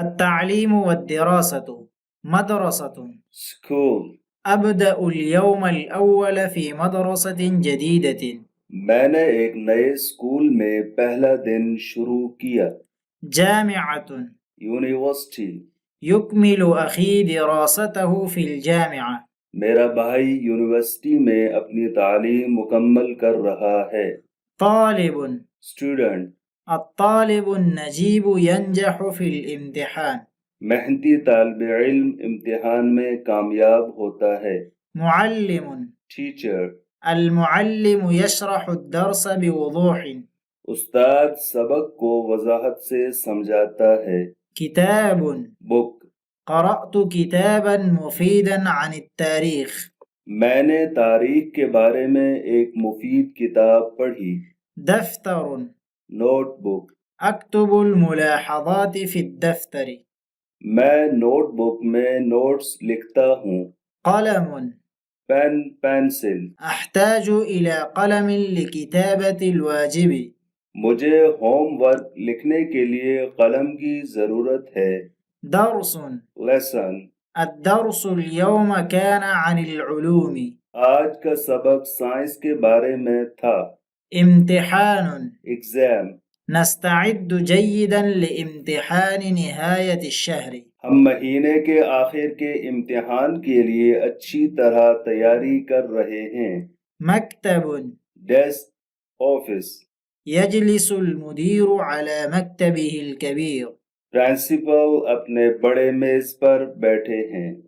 التعليم والدراسة مدرسة. school. أبدأ اليوم الأول في مدرسة جديدة. میں نے ایک نئے اسکول میں پہلا دن شروع کیا. جامعة. یونیورسٹی. يكمل أخي دراسته في الجامعة. میرا بھائی یونیورسٹی میں اپنی تعلیم مکمل کر رہا ہے. طالب. اسٹوڈنٹ. الطالب النجيب ينجح في الامتحان. محنتی طالب علم امتحان میں کامیاب ہوتا ہے. معلم. ٹیچر. المعلم يشرح الدرس بوضوح. استاد سبق کو وضاحت سے سمجھاتا ہے. كتاب. بک. قرأت كتابا مفيدا عن التاريخ. میں نے تاریخ کے بارے میں ایک مفید کتاب پڑھی. دفتر. Note book. أكتب الملاحظات في الدفتر. میں نوٹ بک میں نوٹس لکھتا ہوں. قلم. Pen pencil. أحتاج إلى قلم لكتابة الواجب. مجھے ہوم ورک لکھنے کے لیے قلم کی ضرورت ہے. درس. لیسن. الدرس اليوم كان عن العلوم. آج کا سبق سائنس کے بارے میں تھا. امتحان. ایگزام. نستعد جيدا لامتحان نهاية الشهر. ہم مہینے کے آخر کے امتحان کے لیے اچھی طرح تیاری کر رہے ہیں. مکتب. ڈیسک. آفس. يجلس المدير على مكتبه الكبير. پرنسپل اپنے بڑے میز پر بیٹھے ہیں.